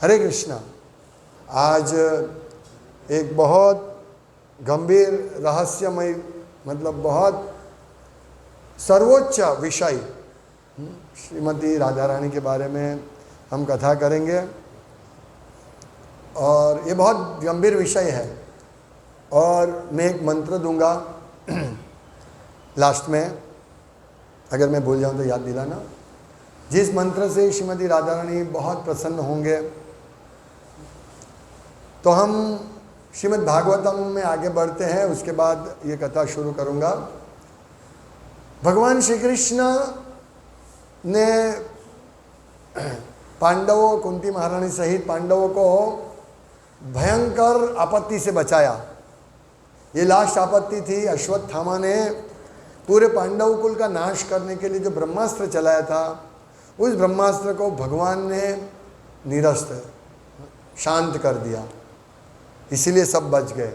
हरे कृष्णा। आज एक बहुत गंभीर रहस्यमय, मतलब बहुत सर्वोच्च विषय श्रीमती राधा रानी के बारे में हम कथा करेंगे, और ये बहुत गंभीर विषय है। और मैं एक मंत्र दूंगा लास्ट में, अगर मैं भूल जाऊं तो याद दिलाना, जिस मंत्र से श्रीमती राधा रानी बहुत प्रसन्न होंगे। तो हम श्रीमद् भागवतम में आगे बढ़ते हैं, उसके बाद ये कथा शुरू करूंगा। भगवान श्री कृष्ण ने पांडवों, कुंती महारानी सहित पांडवों को भयंकर आपत्ति से बचाया। ये लास्ट आपत्ति थी। अश्वत्थामा ने पूरे पांडव कुल का नाश करने के लिए जो ब्रह्मास्त्र चलाया था, उस ब्रह्मास्त्र को भगवान ने निरस्त, शांत कर दिया, इसीलिए सब बच गए।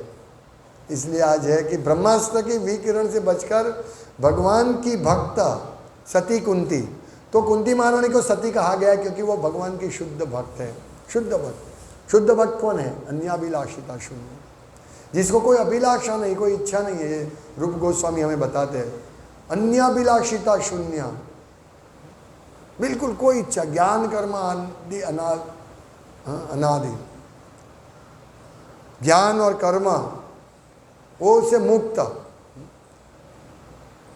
इसलिए आज है कि ब्रह्मास्त्र की विकिरण से बचकर भगवान की भक्त सती कुंती, तो कुंती महारानी को सती कहा गया क्योंकि वो भगवान की शुद्ध भक्त है। शुद्ध भक्त, शुद्ध भक्त कौन है? अन्याभिलाषिता शून्य, जिसको कोई अभिलाषा नहीं, कोई इच्छा नहीं है। रूप गोस्वामी हमें बताते हैं अन्याभिलाषिता शून्य, बिल्कुल कोई इच्छा, ज्ञान कर्म आदि अनादि, ज्ञान और कर्म वो से मुक्त।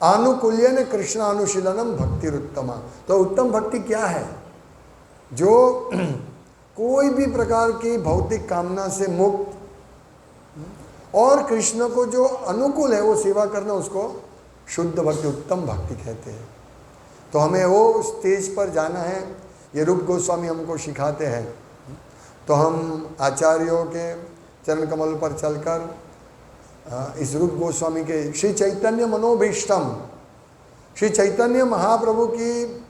आनुकूल्य ने कृष्ण अनुशीलनम भक्ति उत्तमा। तो उत्तम भक्ति क्या है? जो कोई भी प्रकार की भौतिक कामना से मुक्त और कृष्ण को जो अनुकूल है वो सेवा करना, उसको शुद्ध भक्ति, उत्तम भक्ति कहते हैं। तो हमें वो स्टेज पर जाना है, ये रूप गोस्वामी हमको सिखाते हैं। तो हम आचार्यों के चरण कमल पर चलकर इस रूप गोस्वामी के श्री चैतन्य मनोभीष्टम, श्री चैतन्य महाप्रभु की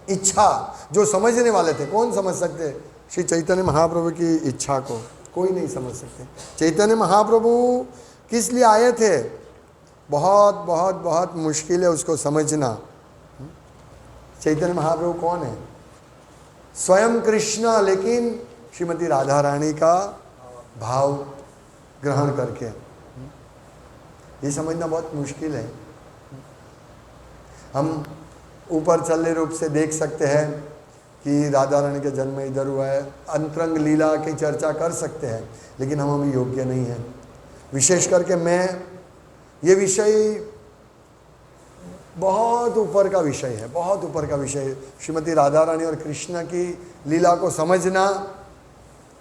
इच्छा, जो समझने वाले थे, कौन समझ सकते श्री चैतन्य महाप्रभु की इच्छा को? कोई नहीं समझ सकते। चैतन्य महाप्रभु किस लिए आए थे? बहुत बहुत बहुत मुश्किल है उसको समझना। चैतन्य महाप्रभु कौन है? स्वयं कृष्ण, लेकिन श्रीमती राधा रानी का भाव ग्रहण करके। ये समझना बहुत मुश्किल है। हम ऊपर चले रूप से देख सकते हैं कि राधा रानी का जन्म इधर हुआ है, अंतरंग लीला की चर्चा कर सकते हैं, लेकिन हम अभी योग्य नहीं हैं। विशेष करके मैं, ये विषय बहुत ऊपर का विषय है, बहुत ऊपर का विषय है। श्रीमती राधा रानी और कृष्ण की लीला को समझना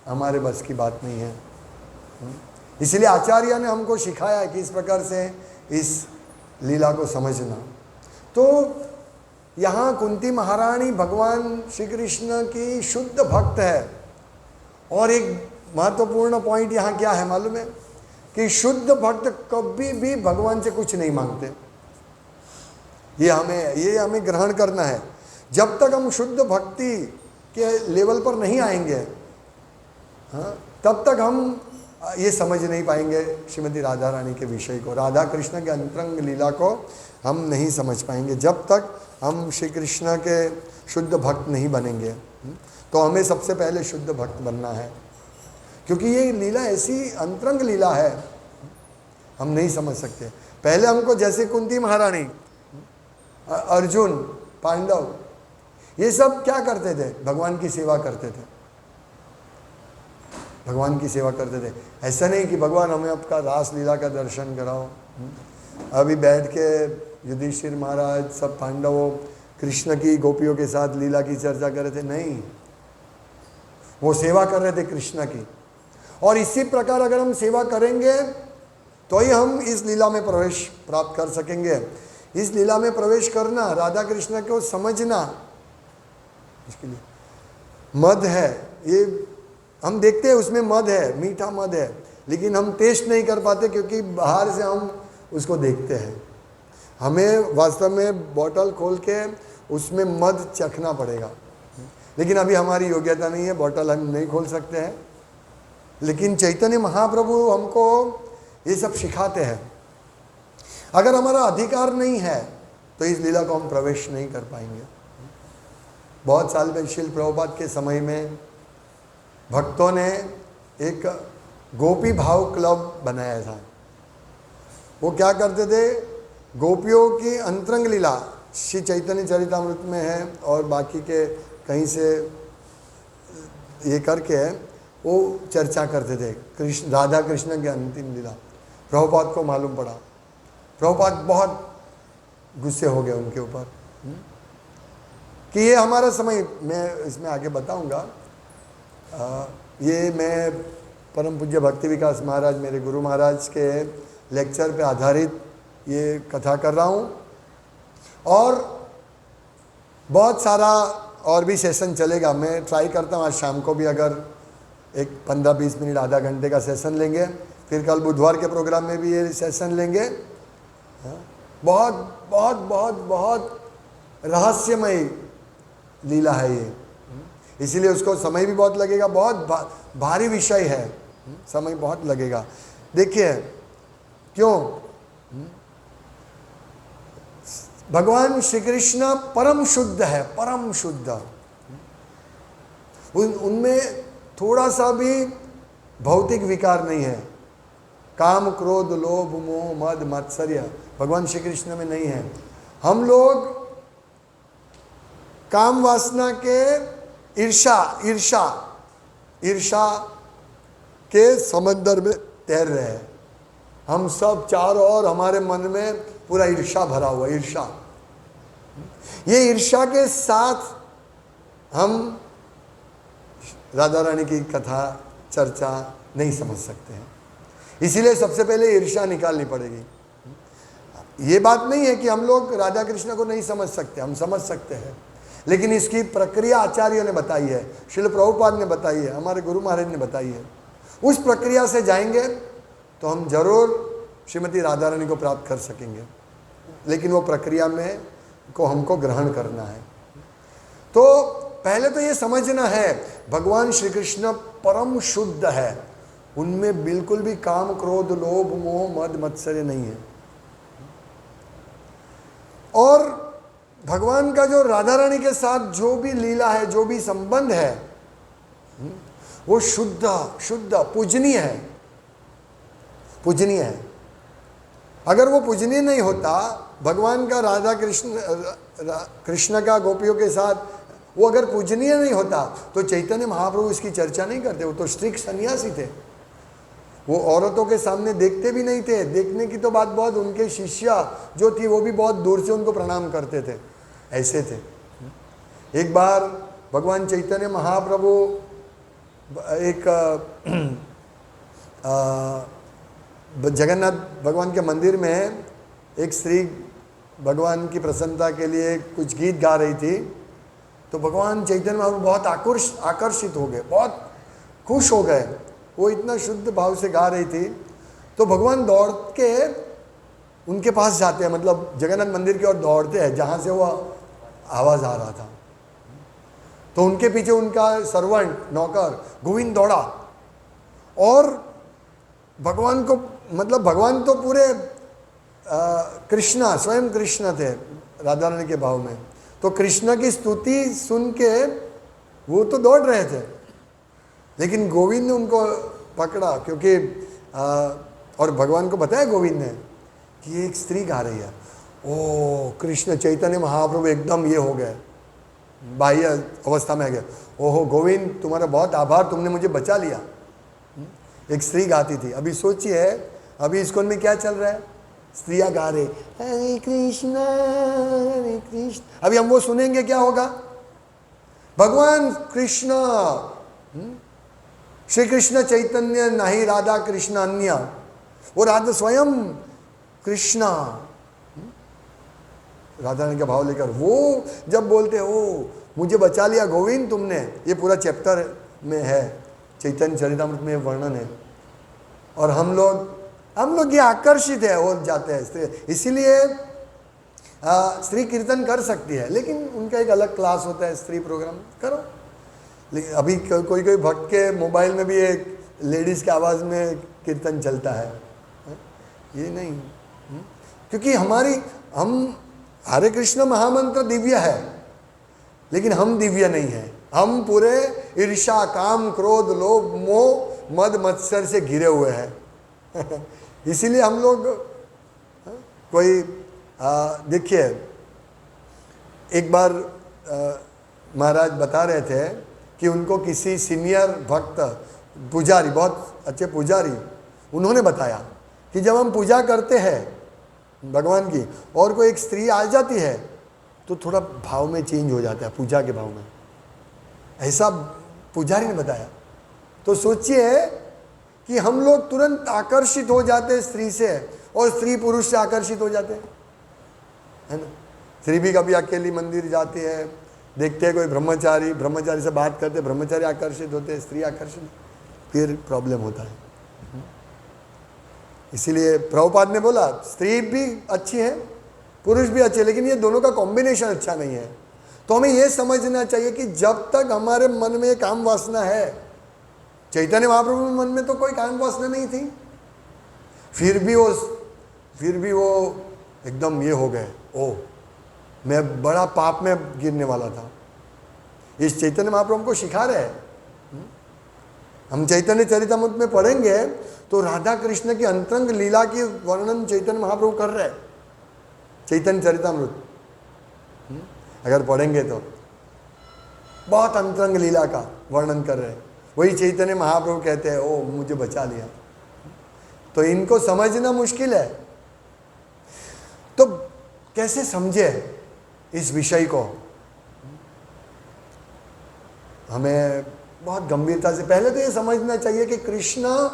हमारे बस की बात नहीं है। इसलिए आचार्य ने हमको सिखाया है कि इस प्रकार से इस लीला को समझना। तो यहाँ कुंती महारानी भगवान श्री कृष्ण की शुद्ध भक्त है। और एक महत्वपूर्ण पॉइंट यहाँ क्या है मालूम है? कि शुद्ध भक्त कभी भी भगवान से कुछ नहीं मांगते। ये हमें ग्रहण करना है। जब तक हम शुद्ध भक्ति के लेवल पर नहीं आएंगे, तब तक हम ये समझ नहीं पाएंगे श्रीमती राधा रानी के विषय को, राधा कृष्ण के अंतरंग लीला को हम नहीं समझ पाएंगे जब तक हम श्री कृष्ण के शुद्ध भक्त नहीं बनेंगे। तो हमें सबसे पहले शुद्ध भक्त बनना है, क्योंकि ये लीला ऐसी अंतरंग लीला है, हम नहीं समझ सकते। पहले हमको, जैसे कुंती महारानी, अर्जुन, पांडव, ये सब क्या करते थे? भगवान की सेवा करते थे, भगवान की सेवा करते थे। ऐसा नहीं कि भगवान हमें आपका रास लीला का दर्शन कराओ। अभी बैठ के युधिष्ठिर महाराज, सब पांडवों कृष्ण की गोपियों के साथ लीला की चर्चा कर रहे थे, नहीं, वो सेवा कर रहे थे कृष्ण की। और इसी प्रकार अगर हम सेवा करेंगे तो ही हम इस लीला में प्रवेश प्राप्त कर सकेंगे। इस लीला में प्रवेश करना, राधा कृष्ण को समझना, इसके लिए मद है। ये हम देखते हैं उसमें मद है, मीठा मद है, लेकिन हम टेस्ट नहीं कर पाते क्योंकि बाहर से हम उसको देखते हैं। हमें वास्तव में बोतल खोल के उसमें मद चखना पड़ेगा, लेकिन अभी हमारी योग्यता नहीं है, बोतल हम नहीं खोल सकते हैं। लेकिन चैतन्य महाप्रभु हमको ये सब सिखाते हैं। अगर हमारा अधिकार नहीं है तो इस लीला को हम प्रवेश नहीं कर पाएंगे। बहुत साल पहले शिल प्रभुपाद के समय में भक्तों ने एक गोपी भाव क्लब बनाया था। वो क्या करते थे, गोपियों की अंतरंग लीला श्री चैतन्य चरितामृत में है और बाकी के कहीं से ये करके वो चर्चा करते थे, कृष्ण राधा कृष्ण की अंतिम लीला। प्रभुपाद को मालूम पड़ा, प्रभुपाद बहुत गुस्से हो गए उनके ऊपर कि ये हमारा समय, मैं इसमें आगे बताऊंगा। ये मैं परम पूज्य भक्ति विकास महाराज, मेरे गुरु महाराज के लेक्चर पे आधारित ये कथा कर रहा हूँ, और बहुत सारा और भी सेशन चलेगा। मैं ट्राई करता हूँ आज शाम को भी अगर एक 15-20 मिनट आधा घंटे का सेशन लेंगे, फिर कल बुधवार के प्रोग्राम में भी ये सेशन लेंगे। बहुत बहुत बहुत बहुत रहस्यमय लीला है ये, इसीलिए उसको समय भी बहुत लगेगा, बहुत भारी विषय है, समय बहुत लगेगा। देखिए क्यों, भगवान श्री कृष्ण परम शुद्ध है, परम शुद्ध। उनमें थोड़ा सा भी भौतिक विकार नहीं है, काम क्रोध लोभ मोह मद मात्सर्य भगवान श्री कृष्ण में नहीं है। हम लोग काम वासना के ईर्षा के समंदर में तैर रहे हैं। हम सब चारों ओर हमारे मन में पूरा ईर्षा भरा हुआ, ईर्षा। ये ईर्षा के साथ हम राधा रानी की कथा चर्चा नहीं समझ सकते हैं, इसीलिए सबसे पहले ईर्षा निकालनी पड़ेगी। ये बात नहीं है कि हम लोग राधा कृष्ण को नहीं समझ सकते, हम समझ सकते हैं, लेकिन इसकी प्रक्रिया आचार्यों ने बताई है, श्रील प्रभुपाद ने बताई है, हमारे गुरु महाराज ने बताई है। उस प्रक्रिया से जाएंगे तो हम जरूर श्रीमती राधा रानी को प्राप्त कर सकेंगे, लेकिन वो प्रक्रिया में को हमको ग्रहण करना है। तो पहले तो ये समझना है, भगवान श्री कृष्ण परम शुद्ध है, उनमें बिल्कुल भी काम क्रोध लोभ मोह मद मत्सर्य नहीं है। और भगवान का जो राधा रानी के साथ जो भी लीला है, जो भी संबंध है, वो शुद्ध पूजनीय है, पूजनीय है। अगर वो पूजनीय नहीं होता, भगवान का राधा कृष्ण का गोपियों के साथ वो अगर पूजनीय नहीं होता तो चैतन्य महाप्रभु इसकी चर्चा नहीं करते। वो तो स्ट्रिक्ट सन्यासी थे, वो औरतों के सामने देखते भी नहीं थे। देखने की तो बात बहुत, उनके शिष्या जो थी वो भी बहुत दूर से उनको प्रणाम करते थे, ऐसे थे। एक बार भगवान चैतन्य महाप्रभु एक जगन्नाथ भगवान के मंदिर में एक स्त्री भगवान की प्रसन्नता के लिए कुछ गीत गा रही थी, तो भगवान चैतन्य महाप्रभु बहुत आकर्षित हो गए, बहुत खुश हो गए। वो इतना शुद्ध भाव से गा रही थी, तो भगवान दौड़ के उनके पास जाते हैं, मतलब जगन्नाथ मंदिर की ओर दौड़ते हैं जहाँ से वो आवाज़ आ रहा था। तो उनके पीछे उनका सर्वेंट नौकर गोविंद दौड़ा, और भगवान को, मतलब भगवान तो पूरे कृष्णा, स्वयं कृष्ण थे राधा रानी के भाव में, तो कृष्ण की स्तुति सुन के वो तो दौड़ रहे थे, लेकिन गोविंद ने उनको पकड़ा, क्योंकि और भगवान को बताया गोविंद ने कि एक स्त्री गा रही है। ओ कृष्ण चैतन्य महाप्रभु एकदम ये हो गए, बाह्य अवस्था में आ गए। ओहो गोविंद, तुम्हारा बहुत आभार, तुमने मुझे बचा लिया। एक स्त्री गाती थी। अभी सोचिए, अभी इस्कॉन में क्या चल रहा है, स्त्रियां गा रहे हरे कृष्ण हरे कृष्ण। अभी हम वो सुनेंगे, क्या होगा? भगवान कृष्ण, श्री कृष्ण चैतन्य नहीं राधा कृष्ण अन्य, वो राधा स्वयं कृष्ण, राधा रानी का भाव लेकर वो जब बोलते हो मुझे बचा लिया गोविंद तुमने, ये पूरा चैप्टर में है, चैतन्य चरितामृत में वर्णन है। और हम लोग ये आकर्षित है हो जाते हैं। इसीलिए स्त्री कीर्तन कर सकती है, लेकिन उनका एक अलग क्लास होता है, स्त्री प्रोग्राम करो। लेकिन अभी कोई भक्त के मोबाइल में भी एक लेडीज़ की आवाज़ में कीर्तन चलता है, ये नहीं, क्योंकि हम हरे कृष्ण महामंत्र दिव्य है, लेकिन हम दिव्य नहीं है। हम पूरे ईर्ष्या, काम, क्रोध, लोभ, मोह, मद, मत्सर से घिरे हुए हैं। इसीलिए हम लोग कोई देखिए, एक बार महाराज बता रहे थे कि उनको किसी सीनियर भक्त पुजारी, बहुत अच्छे पुजारी, उन्होंने बताया कि जब हम पूजा करते हैं भगवान की और कोई एक स्त्री आ जाती है तो थोड़ा भाव में चेंज हो जाता है, पूजा के भाव में। ऐसा पुजारी ने बताया। तो सोचिए कि हम लोग तुरंत आकर्षित हो जाते हैं स्त्री से और स्त्री पुरुष से आकर्षित हो जाते हैं, है ना। स्त्री भी कभी अकेली मंदिर जाती है, देखते हैं कोई ब्रह्मचारी से बात करते, ब्रह्मचारी आकर्षित होते हैं, स्त्री आकर्षित, फिर प्रॉब्लम होता है। इसीलिए प्रभुपाद ने बोला स्त्री भी अच्छी है, पुरुष भी अच्छे, लेकिन ये दोनों का कॉम्बिनेशन अच्छा नहीं है। तो हमें ये समझना चाहिए कि जब तक हमारे मन में काम वासना है, चैतन्य महाप्रभु के मन में तो कोई काम वासना नहीं थी, फिर भी वो एकदम ये हो गए, ओ मैं बड़ा पाप में गिरने वाला था। इस चैतन्य महाप्रभु को सिखा रहे हैं। हम चैतन्य चरितामृत में पढ़ेंगे तो राधा कृष्ण की अंतरंग लीला की वर्णन चैतन्य महाप्रभु कर रहे हैं। चैतन्य चरितामृत अगर पढ़ेंगे तो बहुत अंतरंग लीला का वर्णन कर रहे हैं। वही चैतन्य महाप्रभु कहते हैं, ओ मुझे बचा लिया। तो इनको समझना मुश्किल है। तो कैसे समझे इस विषय को? हमें बहुत गंभीरता से पहले तो ये समझना चाहिए कि कृष्ण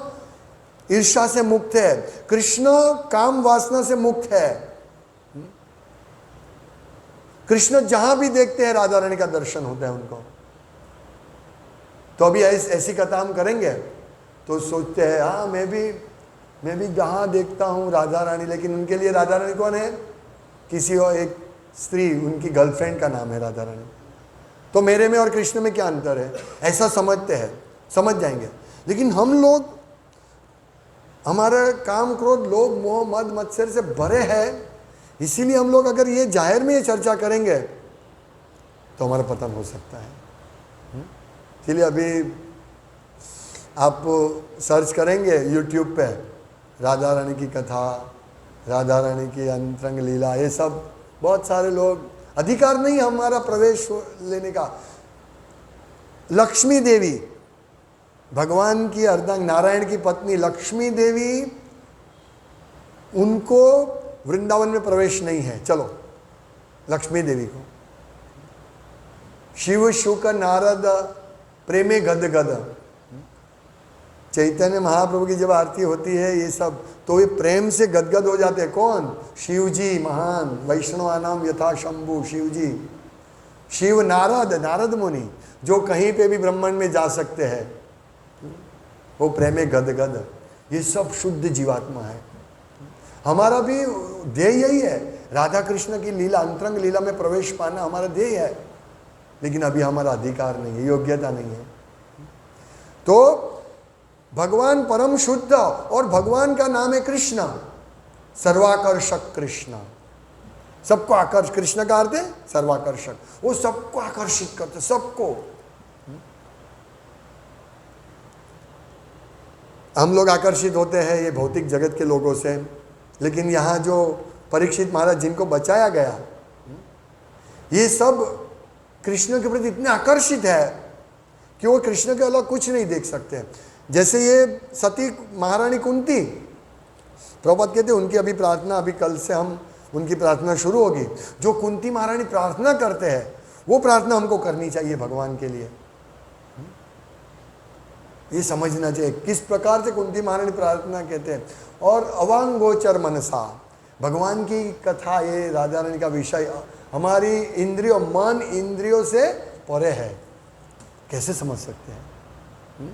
ईर्ष्या से मुक्त है, कृष्ण काम वासना से मुक्त है। कृष्ण जहां भी देखते हैं राधा रानी का दर्शन होता है उनको। तो अभी ऐसी कथा हम करेंगे तो सोचते हैं हाँ मैं भी जहां देखता हूं राधा रानी, लेकिन उनके लिए राधा रानी कौन है? किसी और एक स्त्री, उनकी गर्लफ्रेंड का नाम है राधा रानी। तो मेरे में और कृष्ण में क्या अंतर है? ऐसा समझते हैं, समझ जाएंगे। लेकिन हम लोग, हमारा काम, क्रोध, लोभ, मोह, मद, मत्सर से भरे हैं। इसीलिए हम लोग अगर ये जाहिर में ये चर्चा करेंगे तो हमारा पतन हो सकता है। इसलिए अभी आप सर्च करेंगे यूट्यूब पे राधा रानी की कथा, राधा रानी की अंतरंग लीला, ये सब बहुत सारे लोग, अधिकार नहीं हमारा प्रवेश लेने का। लक्ष्मी देवी, भगवान की अर्धांग, नारायण की पत्नी लक्ष्मी देवी, उनको वृंदावन में प्रवेश नहीं है। चलो लक्ष्मी देवी को शिव शुक नारद प्रेमे गद गद, चैतन्य महाप्रभु की जब आरती होती है ये सब, तो ये प्रेम से गदगद हो जाते हैं। कौन? शिव जी महान, वैष्णवानाम यथा शंभु, शिव जी, शिव, नारद मुनि, जो कहीं पे भी ब्रह्मांड में जा सकते हैं, वो प्रेमे गदगद। ये सब शुद्ध जीवात्मा है। हमारा भी ध्येय यही है, राधा कृष्ण की लीला, अंतरंग लीला में प्रवेश पाना हमारा ध्येय है। लेकिन अभी हमारा अधिकार नहीं है, योग्यता नहीं है। तो भगवान परम शुद्ध, और भगवान का नाम है कृष्ण, सर्वाकर्षक कृष्ण, सबको आकर्षक। कृष्ण का अर्थ है सर्वाकर्षक, वो सबको आकर्षित करते, सबको। हम लोग आकर्षित होते हैं ये भौतिक जगत के लोगों से, लेकिन यहाँ जो परीक्षित महाराज जिनको बचाया गया, ये सब कृष्ण के प्रति इतने आकर्षित है कि वो कृष्ण के अलग कुछ नहीं देख सकते। जैसे ये सती महारानी कुंती, प्रभुपाद कहते हैं उनकी अभी प्रार्थना, अभी कल से हम उनकी प्रार्थना शुरू होगी। जो कुंती महारानी प्रार्थना करते हैं वो प्रार्थना हमको करनी चाहिए भगवान के लिए। ये समझना चाहिए किस प्रकार से कुंती महारानी प्रार्थना कहते हैं। और अवांगोचर मनसा, भगवान की कथा, ये राधा रानी का विषय हमारी इंद्रियों, मन इंद्रियों से परे है, कैसे समझ सकते हैं?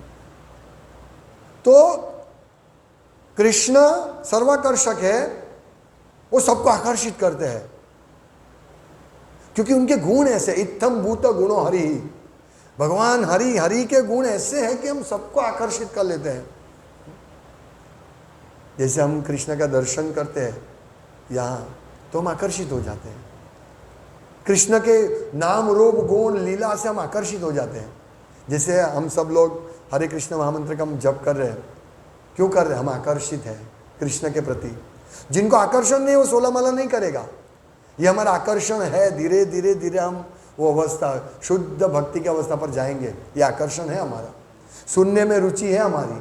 तो कृष्ण सर्वाकर्षक है, वो सबको आकर्षित करते हैं क्योंकि उनके गुण ऐसे, इत्थम भूत गुणो हरि, भगवान हरि के गुण ऐसे हैं कि हम सबको आकर्षित कर लेते हैं। जैसे हम कृष्ण का दर्शन करते हैं यहाँ, तो हम आकर्षित हो जाते हैं। कृष्ण के नाम, रूप, गुण, लीला से हम आकर्षित हो जाते हैं। जैसे हम सब लोग हरे कृष्ण महामंत्र का हम जप कर रहे हैं, क्यों कर रहे हैं? हम आकर्षित हैं कृष्ण के प्रति। जिनको आकर्षण नहीं, वो 16 माला नहीं करेगा। ये हमारा आकर्षण है, धीरे धीरे धीरे हम वो अवस्था, शुद्ध भक्ति की अवस्था पर जाएंगे। ये आकर्षण है हमारा। सुनने में रुचि है हमारी,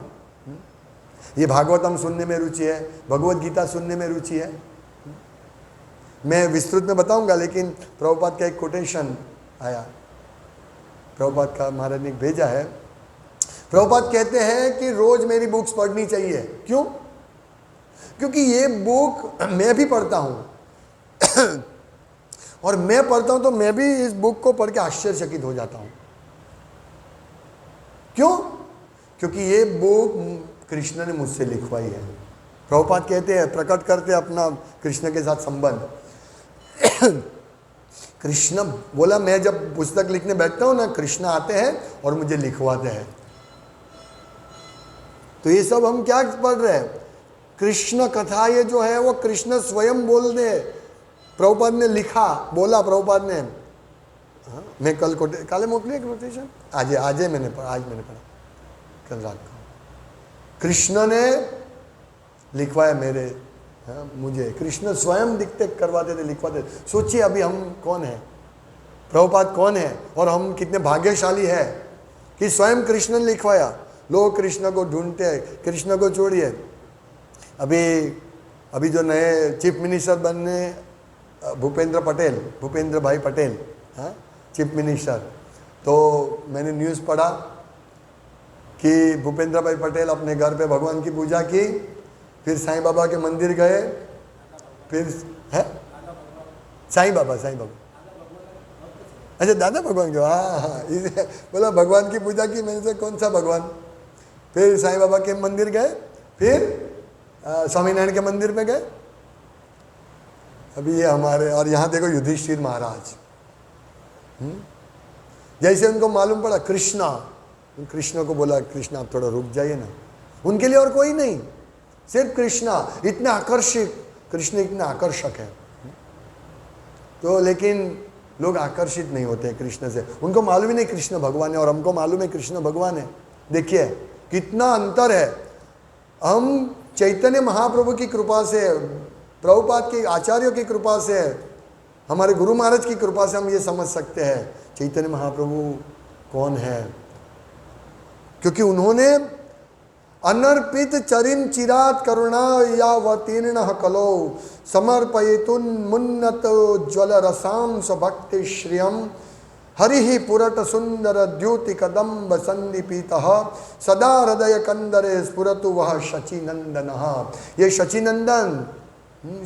ये भागवतम सुनने में रुचि है, भगवत गीता सुनने में रुचि है। मैं विस्तृत में बताऊंगा, लेकिन प्रभुपाद का एक कोटेशन आया, प्रभुपाद का महाराज ने भेजा है। प्रभुपाद कहते हैं कि रोज मेरी बुक्स पढ़नी चाहिए। क्यों? क्योंकि ये बुक मैं भी पढ़ता हूं और मैं पढ़ता हूं तो मैं भी इस बुक को पढ़ के आश्चर्यचकित हो जाता हूं। क्यों? क्योंकि ये बुक कृष्ण ने मुझसे लिखवाई है। प्रभुपाद कहते हैं, प्रकट करते अपना कृष्ण के साथ संबंध। कृष्ण बोला, मैं जब पुस्तक लिखने बैठता हूं ना, कृष्ण आते हैं और मुझे लिखवाते हैं। तो ये सब हम क्या पढ़ रहे हैं? कृष्ण कथा। ये जो है वो कृष्ण स्वयं बोल दे। प्रभुपाद ने लिखा, बोला प्रभुपाद ने। मैं कल काले मोकली एक कोटेशन आज मैंने पढ़ा, कल रात को। कृष्ण ने लिखवाया मेरे, मुझे कृष्ण स्वयं दिखते करवाते थे, लिखवाते थे। सोचिए अभी हम कौन है, प्रभुपाद कौन है, और हम कितने भाग्यशाली है कि स्वयं कृष्ण ने लिखवाया। लोग कृष्ण को ढूंढते हैं। कृष्ण को छोड़िए, अभी जो नए चीफ मिनिस्टर बनने, भूपेंद्र भाई पटेल, हाँ, चीफ मिनिस्टर। तो मैंने न्यूज़ पढ़ा कि भूपेंद्र भाई पटेल अपने घर पे भगवान की पूजा की, फिर साईं बाबा के मंदिर गए, फिर है साईं बाबा अच्छा दादा भगवान के, हाँ, बोला भगवान की पूजा की। मैंने कहा कौन सा भगवान? फिर साईं बाबा के मंदिर गए, फिर स्वामीनारायण के मंदिर पे गए। अभी ये हमारे, और यहाँ देखो युधिष्ठिर महाराज, जैसे उनको मालूम पड़ा कृष्ण को बोला, कृष्ण आप थोड़ा रुक जाइए ना। उनके लिए और कोई नहीं, सिर्फ कृष्ण। इतने आकर्षित, कृष्ण इतने आकर्षक है। तो लेकिन लोग आकर्षित नहीं होते कृष्ण से, उनको मालूम ही नहीं कृष्ण भगवान है, और हमको मालूम है कृष्ण भगवान है। देखिए कितना अंतर है। हम चैतन्य महाप्रभु की कृपा से, प्रभुपाद के आचार्यों की कृपा से, हमारे गुरु महाराज की कृपा से हम ये समझ सकते हैं चैतन्य महाप्रभु कौन है। क्योंकि उन्होंने अनर्पित चरिम चिरात करुणा यावतीर्ण कलो समर्पयितुन मुन्नत ज्वल रसाम स्वभक्ति श्रियम हरि पुरट सुंदर द्युति कदम्ब संदीपित सदा हृदय कंदरे स्फुरतु वह शचीनंदन। ये शचीनंदन,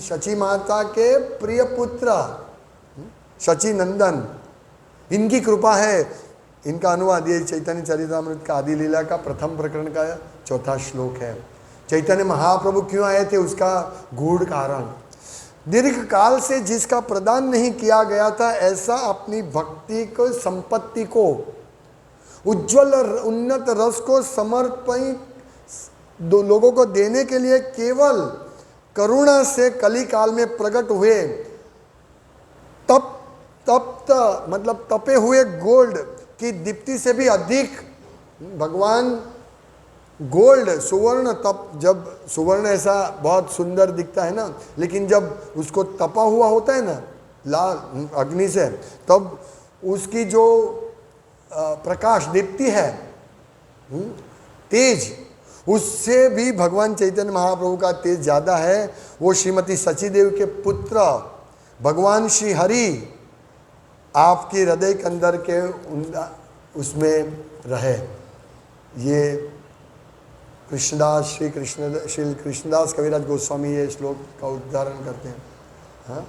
शची माता के प्रिय पुत्र शचीनंदन, इनकी कृपा है। इनका अनुवाद ये चैतन्य चरितामृत का आदि लीला का प्रथम प्रकरण का 4था श्लोक है। चैतन्य महाप्रभु क्यों आए थे, उसका गूढ़ कारण। दीर्घ काल से जिसका प्रदान नहीं किया गया था, ऐसा अपनी भक्ति को, संपत्ति को, उज्जवल उन्नत रस को समर्पित दो लोगों को देने के लिए केवल करुणा से कली काल में प्रकट हुए मतलब तपे हुए गोल्ड की दीप्ति से भी अधिक भगवान गोल्ड, सुवर्ण, तप, जब सुवर्ण ऐसा बहुत सुंदर दिखता है ना, लेकिन जब उसको तपा हुआ होता है ना लाल अग्नि से, तब उसकी जो प्रकाश दीप्ति है, तेज, उससे भी भगवान चैतन्य महाप्रभु का तेज ज़्यादा है। वो श्रीमती सचीदेव के पुत्र भगवान श्री हरि आपके हृदय के अंदर के उसमें रहे। ये कृष्णदास श्री कृष्णदास कविराज गोस्वामी ये श्लोक का उदाहरण करते हैं। हाँ,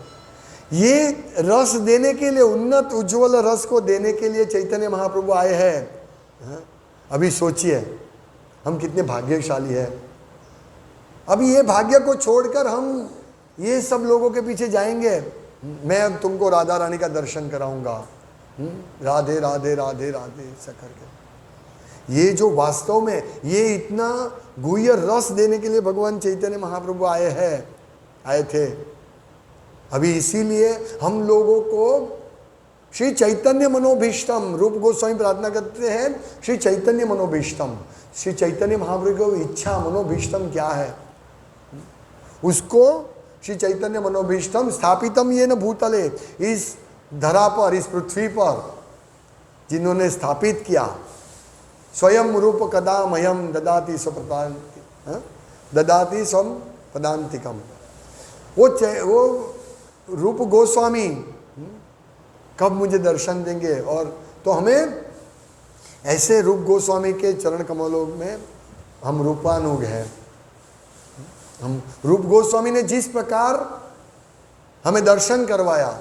ये रस देने के लिए, उन्नत उज्जवल रस को देने के लिए चैतन्य महाप्रभु आए हैं। हाँ, अभी सोचिए हम कितने भाग्यशाली हैं। अभी ये भाग्य को छोड़कर हम ये सब लोगों के पीछे जाएंगे। मैं अब तुमको राधा रानी का दर्शन कराऊंगा, राधे राधे राधे राधे ऐसा करके। ये जो वास्तव में ये इतना गुह्य रस देने के लिए भगवान चैतन्य महाप्रभु आए थे। अभी इसीलिए हम लोगों को श्री चैतन्य मनोभीष्टम, रूप गोस्वामी प्रार्थना करते हैं श्री चैतन्य मनोभीष्टम। श्री चैतन्य महाप्रभु को इच्छा मनोभीष्टम क्या है, उसको श्री चैतन्य मनोभीष्टम स्थापितम ये न भूतले, इस धरा पर, इस पृथ्वी पर जिन्होंने स्थापित किया। स्वयं रूप कदा मह्यम ददाति ददाति स्वम पदांतिकम। वो रूप गोस्वामी कब मुझे दर्शन देंगे। और तो हमें ऐसे रूप गोस्वामी के चरण कमलों में हम रूपानुग हैं। हम रूप गोस्वामी ने जिस प्रकार हमें दर्शन करवाया,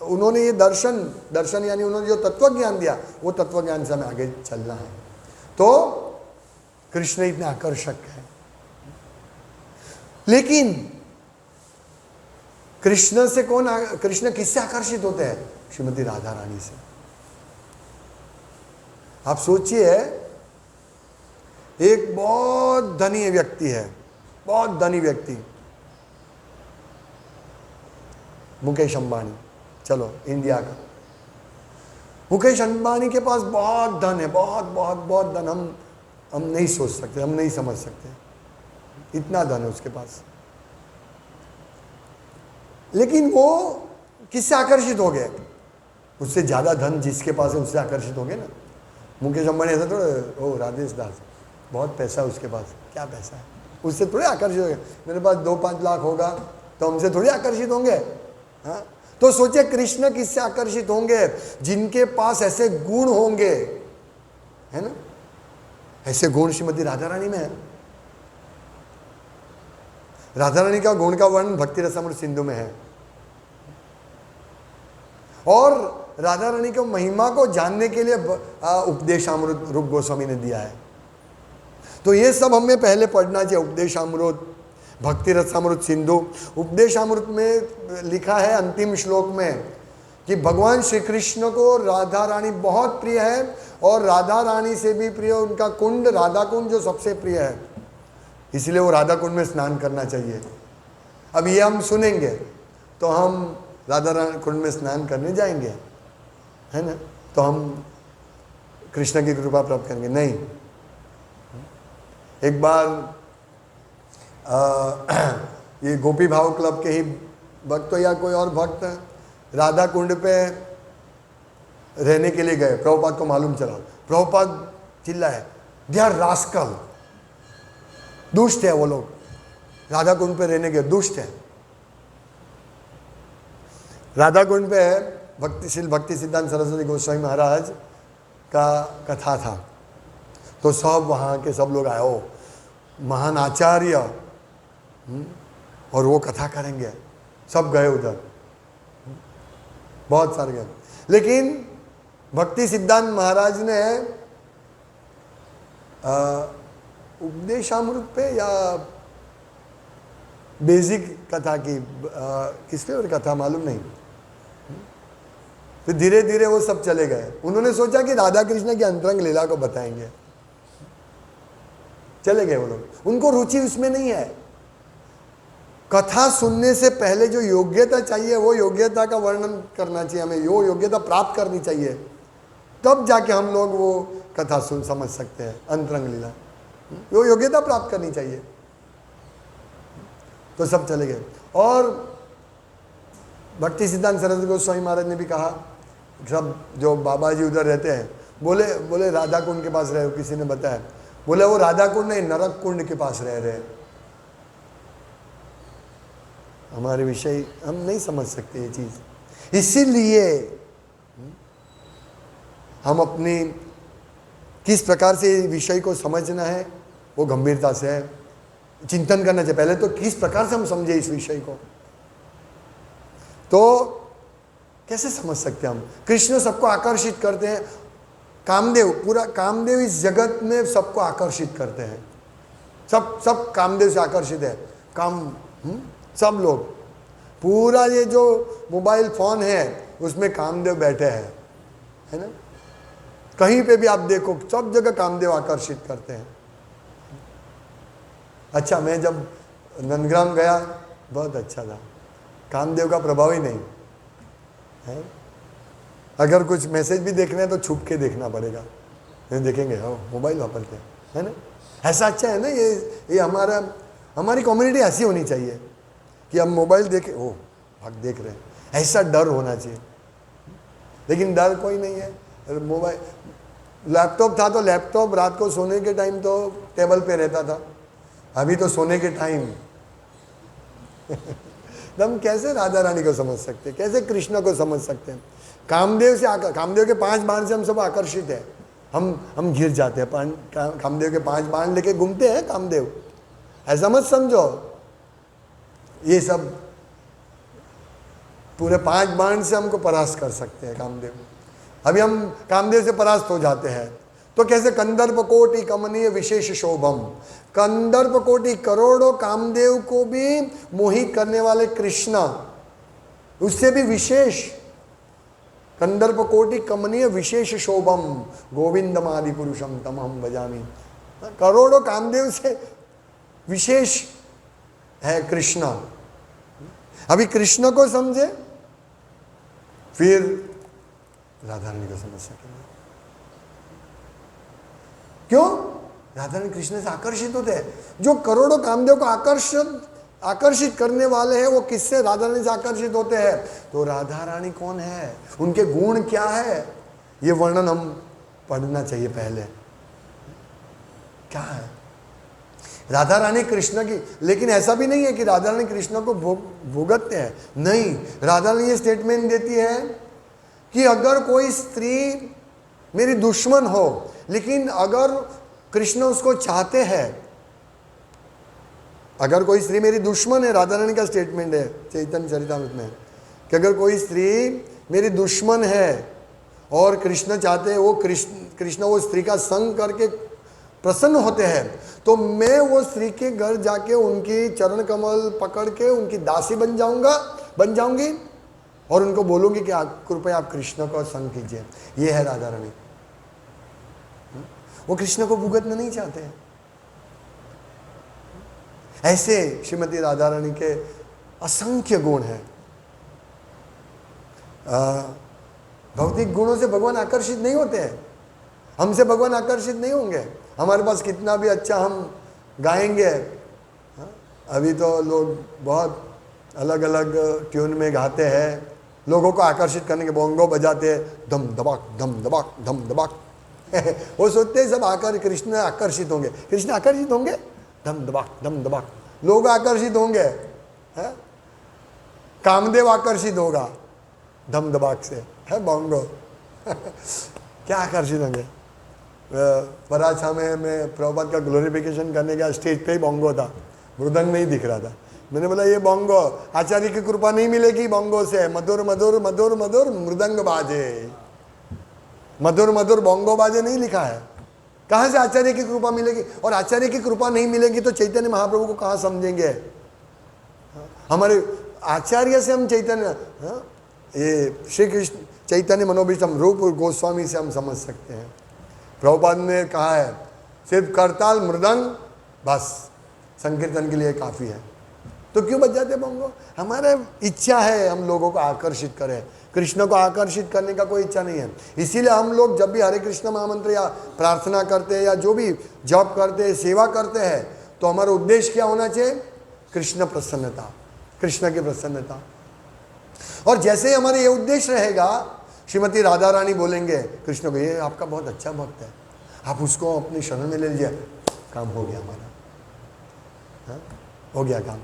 उन्होंने ये दर्शन यानी उन्होंने जो तत्व ज्ञान दिया, वो तत्व ज्ञान से हमें आगे चलना है। तो कृष्ण इतने आकर्षक है। लेकिन कृष्ण किससे आकर्षित होते हैं? श्रीमती राधा रानी से। आप सोचिए, एक बहुत धनी व्यक्ति है, बहुत धनी व्यक्ति, मुकेश अंबानी, चलो इंडिया का। मुकेश अंबानी के पास बहुत धन है, बहुत बहुत बहुत धन। हम नहीं सोच सकते, हम नहीं समझ सकते, इतना धन है उसके पास। लेकिन वो किससे आकर्षित हो गए? उससे ज्यादा धन जिसके पास है उससे आकर्षित हो गए ना। मुकेश अंबानी ऐसा थोड़ा, ओ राजेश दास बहुत पैसा है उसके पास, क्या पैसा है, उससे थोड़े आकर्षित हो गए। मेरे पास 2-5 लाख होगा तो हमसे थोड़ी आकर्षित होंगे। हाँ, तो सोचिए कृष्ण किससे आकर्षित होंगे? जिनके पास ऐसे गुण होंगे, है ना। ऐसे गुण श्रीमती राधा रानी में है। राधा रानी का गुण का वर्णन भक्ति रसामृत सिंधु में है। और राधा रानी की महिमा को जानने के लिए उपदेशामृत रूप गोस्वामी ने दिया है। तो ये सब हमें पहले पढ़ना चाहिए। उपदेशामृत, भक्ति रसामृत सिंधु। उपदेशामृत में लिखा है अंतिम श्लोक में कि भगवान श्री कृष्ण को राधा रानी बहुत प्रिय है, और राधा रानी से भी प्रिय उनका कुंड राधा कुंड जो सबसे प्रिय है, इसलिए वो राधा कुंड में स्नान करना चाहिए। अब ये हम सुनेंगे तो हम राधा रानी कुंड में स्नान करने जाएंगे, है ना, तो हम कृष्ण की कृपा प्राप्त करेंगे? नहीं। एक बार ये गोपी भाव क्लब के ही भक्त या कोई और भक्त राधा कुंड पे रहने के लिए गए। प्रभुपाद को मालूम चला, प्रभुपाद चिल्लाए, दे आर रास्कल, दुष्ट है वो लोग, राधा कुंड पे रहने गए, दुष्ट है। राधा कुंड पे भक्ति सिद्धांत सरस्वती गोस्वामी महाराज का कथा था। तो सब वहाँ के सब लोग आए, ओ महान आचार्य, और वो कथा करेंगे। सब गए उधर, बहुत सारे गए। लेकिन भक्ति सिद्धांत महाराज ने उपदेशामृत पे या बेसिक कथा की, किस पे और कथा मालूम नहीं, फिर धीरे धीरे वो सब चले गए। उन्होंने सोचा कि राधा कृष्ण की अंतरंग लीला को बताएंगे, चले गए वो लोग। उनको रुचि उसमें नहीं है। कथा सुनने से पहले जो योग्यता चाहिए, वो योग्यता का वर्णन करना चाहिए हमें, वो योग्यता प्राप्त करनी चाहिए, तब जाके हम लोग वो कथा समझ सकते हैं, अंतरंग लीला, वो योग्यता प्राप्त करनी चाहिए। तो सब चले गए। और भक्ति सिद्धांत सरस्वती गोस्वामी महाराज ने भी कहा, सब जो बाबा जी उधर रहते हैं, बोले राधा कुंड के पास रहे, किसी ने बताया, बोले वो राधा कुंड नहीं, नरक कुंड के पास रह रहे। हमारे विषय हम नहीं समझ सकते ये चीज, इसीलिए हम अपनी किस प्रकार से विषय को समझना है वो गंभीरता से चिंतन करना चाहिए। पहले तो किस प्रकार से हम समझे इस विषय को, तो कैसे समझ सकते हैं हम? कृष्ण सबको आकर्षित करते हैं, कामदेव, पूरा कामदेव इस जगत में सबको आकर्षित करते हैं। सब कामदेव से आकर्षित है। सब लोग, पूरा ये जो मोबाइल फोन है उसमें कामदेव बैठे हैं, है ना। कहीं पे भी आप देखो, सब जगह कामदेव आकर्षित करते हैं। अच्छा, मैं जब नंदग्राम गया बहुत अच्छा था, कामदेव का प्रभाव ही नहीं है। अगर कुछ मैसेज भी देखना है तो छुप के देखना पड़ेगा, नहीं देखेंगे हो मोबाइल वापरते हैं, है ना। ऐसा अच्छा है ना, ये हमारी कम्युनिटी ऐसी होनी चाहिए कि हम मोबाइल देखे ओ भाग देख रहे हैं, ऐसा डर होना चाहिए। लेकिन डर कोई नहीं है। मोबाइल लैपटॉप था तो लैपटॉप रात को सोने के टाइम तो टेबल पे रहता था, अभी तो सोने के टाइम हम कैसे राधा रानी को समझ सकते हैं, कैसे कृष्ण को समझ सकते हैं। कामदेव के 5 बाण से हम सब आकर्षित है, हम गिर जाते हैं। कामदेव के 5 बाण लेके घूमते हैं कामदेव, ऐसा मत समझो। ये सब पूरे 5 बाण से हमको परास्त कर सकते हैं कामदेव। अभी हम कामदेव से परास्त हो जाते हैं तो कैसे कंदर्प कोटि कमनीय विशेष शोभम, कंदर्प कोटि करोड़ों कामदेव को भी मोहित करने वाले कृष्ण, उससे भी विशेष कंदर्प कोटि कमनीय विशेष शोभम गोविंदम आदि पुरुषम तम हम भजामी। करोड़ों कामदेव से विशेष है कृष्ण। अभी कृष्ण को समझे फिर राधा रानी को समझ सकेंगे। क्यों? राधा रानी कृष्ण से आकर्षित होते हैं। जो करोड़ों कामदेव को आकर्षित करने वाले हैं वो किससे राधा रानी से आकर्षित होते हैं? तो राधा रानी कौन है, उनके गुण क्या है, ये वर्णन हम पढ़ना चाहिए पहले। क्या है राधा रानी कृष्ण की? लेकिन ऐसा भी नहीं है कि राधा रानी कृष्ण को भुगतते हैं, नहीं। राधा रानी ये स्टेटमेंट देती है कि अगर कोई स्त्री मेरी दुश्मन हो, लेकिन अगर कृष्ण उसको चाहते हैं, अगर कोई स्त्री मेरी दुश्मन है, राधा रानी का स्टेटमेंट है चैतन्य चरितामृत में, कि अगर कोई स्त्री मेरी दुश्मन है और कृष्ण चाहते हैं, वो कृष्ण वो स्त्री का संग करके प्रसन्न होते हैं, तो मैं वो स्त्री के घर जाके उनकी चरण कमल पकड़ के उनकी दासी बन जाऊंगी और उनको बोलूंगी कि आप कृपया आप कृष्ण को संग कीजिए। ये है राधा रानी। वो कृष्ण को भुगतना नहीं चाहते हैं। ऐसे श्रीमती राधा रानी के असंख्य गुण हैं। भौतिक गुणों से भगवान आकर्षित नहीं होते हैं, हमसे भगवान आकर्षित नहीं होंगे। हमारे पास कितना भी अच्छा हम गाएंगे, अभी तो लोग बहुत अलग अलग ट्यून में गाते हैं, लोगों को आकर्षित करने के बोंगो बजाते हैं, धम धबाक धम धबाक धम धबाक वो सोचते हैं सब कृष्ण आकर्षित होंगे, कृष्ण आकर्षित होंगे, धम धबाक लोग आकर्षित होंगे, है कामदेव आकर्षित होगा धम धबाक से, है बोंगो क्या आकर्षित होंगे। पराछा में मैं प्रभुपाद का ग्लोरिफिकेशन करने गया, स्टेज पे ही बोंगो था, मृदंग नहीं दिख रहा था। मैंने बोला ये बोंगो, आचार्य की कृपा नहीं मिलेगी बोंगो से, मधुर मधुर मधुर मधुर मृदंग बाजे, मधुर मधुर बोंगो बाजे नहीं लिखा है। कहाँ से आचार्य की कृपा मिलेगी? और आचार्य की कृपा नहीं मिलेगी तो चैतन्य महाप्रभु को कहाँ समझेंगे? हमारे आचार्य से हम चैतन्य, ये श्री कृष्ण चैतन्य मनोभीष्टम रूप गोस्वामी से हम समझ सकते हैं। प्रभुपाद ने कहा है सिर्फ करताल मृदंग बस संकीर्तन के लिए काफ़ी है। तो क्यों बच जाते बोंगो? हमारे इच्छा है हम लोगों को आकर्षित करें, कृष्ण को आकर्षित करने का कोई इच्छा नहीं है। इसीलिए हम लोग जब भी हरे कृष्ण महामंत्र या प्रार्थना करते हैं या जो भी जॉब करते हैं, सेवा करते हैं, तो हमारा उद्देश्य क्या होना चाहिए? कृष्ण प्रसन्नता, कृष्ण की प्रसन्नता। और जैसे ही हमारे ये उद्देश्य रहेगा, श्रीमती राधा रानी बोलेंगे कृष्ण को, ये आपका बहुत अच्छा भक्त है, आप उसको अपनी शरण में ले लीजिए, काम हो गया हमारा, हाँ? हो गया काम।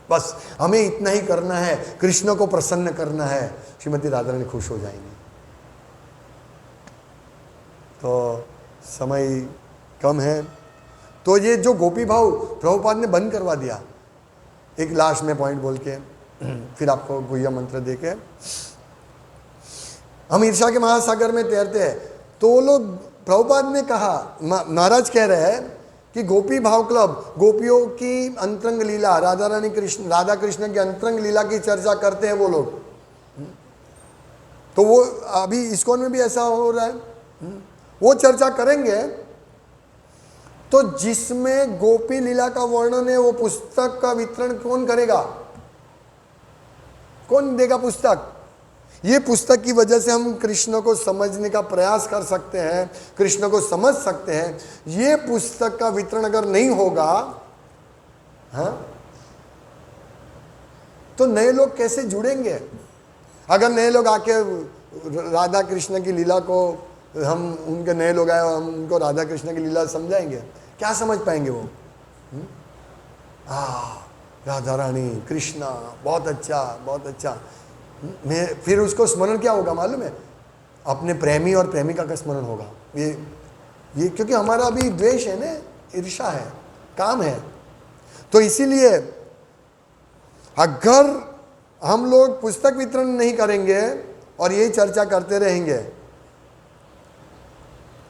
बस हमें इतना ही करना है, कृष्ण को प्रसन्न करना है, श्रीमती राधा रानी खुश हो जाएंगे। तो समय कम है, तो ये जो गोपी भाव प्रभुपाद ने बंद करवा दिया। एक लास्ट में पॉइंट बोल के फिर आपको गुह्य मंत्र दे के, हम ईर्ष्या के महासागर में तैरते हैं, तो वो लोग, प्रभुपाद ने कहा, महाराज कह रहे हैं कि गोपी भाव क्लब गोपियों की अंतरंग लीला, राधा रानी कृष्ण, राधा कृष्ण की अंतरंग लीला की चर्चा करते हैं वो लोग। तो वो अभी इस्कॉन में भी ऐसा हो रहा है, वो चर्चा करेंगे। तो जिसमें गोपी लीला का वर्णन है, वो पुस्तक का वितरण कौन करेगा? कौन देगा पुस्तक? ये पुस्तक की वजह से हम कृष्ण को समझने का प्रयास कर सकते हैं, कृष्ण को समझ सकते हैं। ये पुस्तक का वितरण अगर नहीं होगा, हाँ, तो नए लोग कैसे जुड़ेंगे? अगर नए लोग आके राधा कृष्ण की लीला को, हम उनके नए लोग आए और हम उनको राधा कृष्ण की लीला समझाएंगे, क्या समझ पाएंगे वो? राधा रानी कृष्णा बहुत अच्छा, बहुत अच्छा। मैं फिर उसको स्मरण क्या होगा मालूम है? अपने प्रेमी और प्रेमिका का स्मरण होगा। ये क्योंकि हमारा अभी द्वेष है ना, ईर्ष्या है, काम है। तो इसीलिए अगर हम लोग पुस्तक वितरण नहीं करेंगे और यही चर्चा करते रहेंगे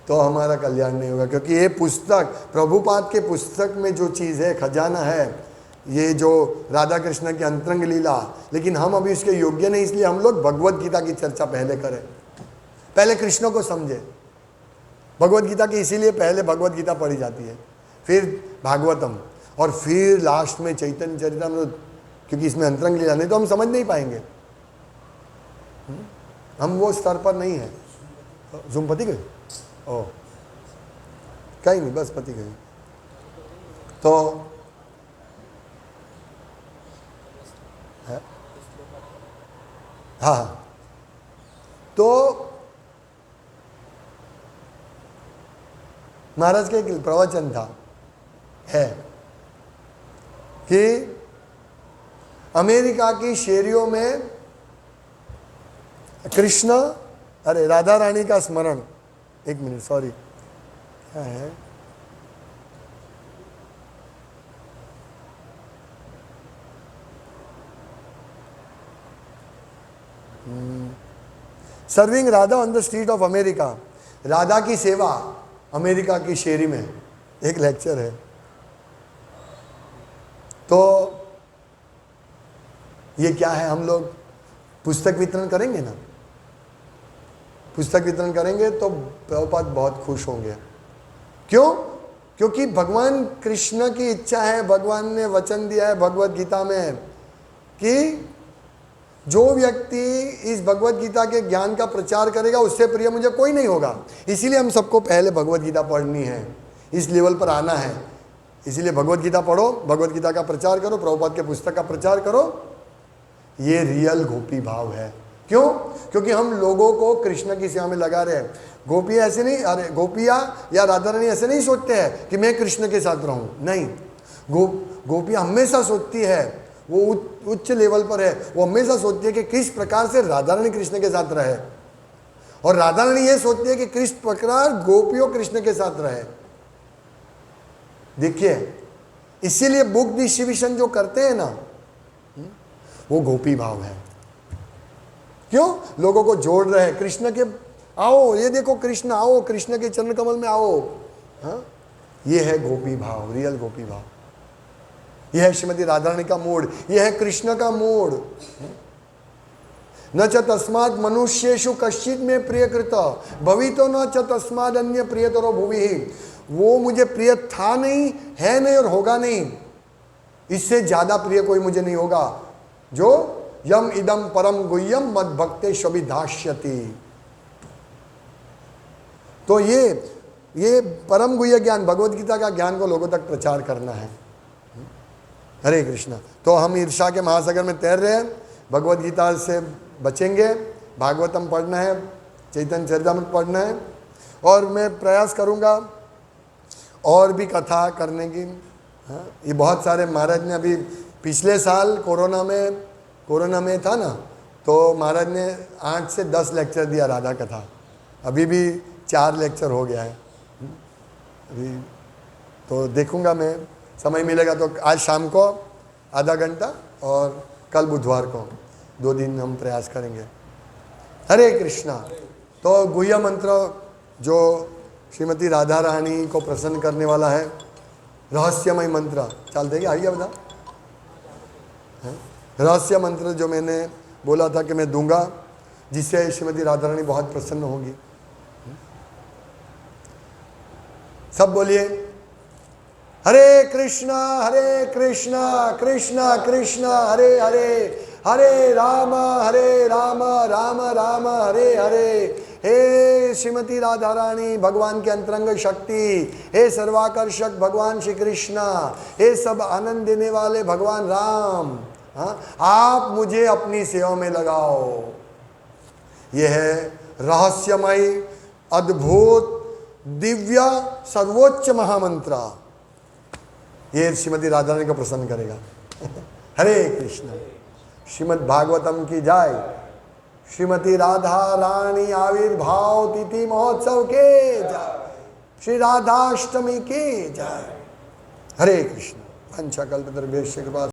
तो हमारा कल्याण नहीं होगा। क्योंकि ये पुस्तक, प्रभुपाद के पुस्तक में जो चीज़ है, खजाना है, ये जो राधा कृष्ण की अंतरंग लीला, लेकिन हम अभी इसके योग्य नहीं, इसलिए हम लोग भगवत गीता की चर्चा पहले करें, पहले कृष्ण को समझे। भगवत गीता की इसीलिए पहले भगवत गीता पढ़ी जाती है, फिर भागवतम, और फिर लास्ट में चैतन्य चरितामृत, क्योंकि इसमें अंतरंग लीला, नहीं तो हम समझ नहीं पाएंगे। हम वो स्तर पर नहीं है। जूम पति गई? ओ कहीं नहीं, बस पति गई। तो है? हाँ, तो महाराज का एक प्रवचन था, है कि अमेरिका की शेरियों में कृष्ण, अरे राधा रानी का स्मरण, एक मिनट सॉरी, क्या है? Serving Radha on the street of America, Radha की सेवा अमेरिका की शेरी में, एक लेक्चर है। तो ये क्या है? हम लोग पुस्तक वितरण करेंगे ना, पुस्तक वितरण करेंगे तो प्रभुपाद बहुत खुश होंगे। क्यों? क्योंकि भगवान कृष्ण की इच्छा है, भगवान ने वचन दिया है भगवत गीता में कि जो व्यक्ति इस भगवत गीता के ज्ञान का प्रचार करेगा उससे प्रिय मुझे कोई नहीं होगा। इसीलिए हम सबको पहले भगवत गीता पढ़नी है, इस लेवल पर आना है। इसीलिए भगवत गीता पढ़ो, भगवत गीता का प्रचार करो, प्रभुपाद के पुस्तक का प्रचार करो। ये रियल गोपी भाव है। क्यों? क्योंकि हम लोगों को कृष्ण की सेवा में लगा रहे हैं। गोपी ऐसे नहीं, अरे गोपिया या राधा रानी ऐसे नहीं सोचते हैं कि मैं कृष्ण के साथ रहूं, नहीं। गोपिया हमेशा सोचती है, वो उच्च लेवल पर है, वो हमेशा सोचती है कि किस प्रकार से राधा रानी कृष्ण के साथ रहे, और राधा रानी ये सोचती है कि किस प्रकार गोपियों कृष्ण के साथ रहे। देखिए, इसीलिए बुक डिस्ट्रीब्यूशन जो करते हैं ना, वो गोपी भाव है। क्यों? लोगों को जोड़ रहे हैं कृष्ण के, आओ ये देखो कृष्ण, आओ कृष्ण के चरण कमल में आओ। हाँ, ये है गोपी भाव, रियल गोपी भाव। यह है श्रीमती राधा रानी का मूड, यह है कृष्ण का मूड। न च तस्मात् मनुष्येषु कश्चित में प्रियकृत भवितो न च तस्मात् अन्य प्रियतरो भुवि। वो मुझे प्रिय था नहीं, है नहीं और होगा नहीं, इससे ज्यादा प्रिय कोई मुझे नहीं होगा। जो यम इदम परम गुह्यम मद भक्ते शबिधास्यति। तो ये परम गुह्य ज्ञान, भगवत गीता का ज्ञान को लोगों तक प्रचार करना है। हरे कृष्णा। तो हम ईर्ष्या के महासागर में तैर रहे हैं, भगवत गीता से बचेंगे, भागवतम पढ़ना है, चैतन्य चरितामृत पढ़ना है, और मैं प्रयास करूंगा और भी कथा करने की। हाँ, ये बहुत सारे महाराज ने अभी पिछले साल कोरोना में था ना, तो महाराज ने 8 से 10 लेक्चर दिया राधा कथा, अभी भी 4 लेक्चर हो गया है। अभी तो देखूंगा मैं, समय मिलेगा तो आज शाम को आधा घंटा और कल बुधवार को 2 दिन हम प्रयास करेंगे। हरे कृष्णा। तो गुह्य मंत्र जो श्रीमती राधा रानी को प्रसन्न करने वाला है, रहस्यमय मंत्र, चल देंगे, आइए बता। रहस्य मंत्र जो मैंने बोला था कि मैं दूंगा, जिससे श्रीमती राधा रानी बहुत प्रसन्न होगी। सब बोलिए हरे कृष्णा कृष्णा कृष्णा हरे हरे, हरे राम राम राम हरे हरे। हे श्रीमती राधा रानी, भगवान की अंतरंग शक्ति, हे सर्वाकर्षक भगवान श्री कृष्ण, हे सब आनंद देने वाले भगवान राम, हाँ, आप मुझे अपनी सेवा में लगाओ। यह है रहस्यमय, अद्भुत, दिव्य, सर्वोच्च महामंत्र। ये श्रीमती राधा रानी को प्रसन्न करेगा। हरे कृष्ण। श्रीमद् भागवतम की जय। श्रीमती राधा रानी आविर्भाव तिथि महोत्सव के जय। श्री राधाष्टमी की जय। हरे कृष्ण। पंचकल्पतरुभ्यश्च कृपा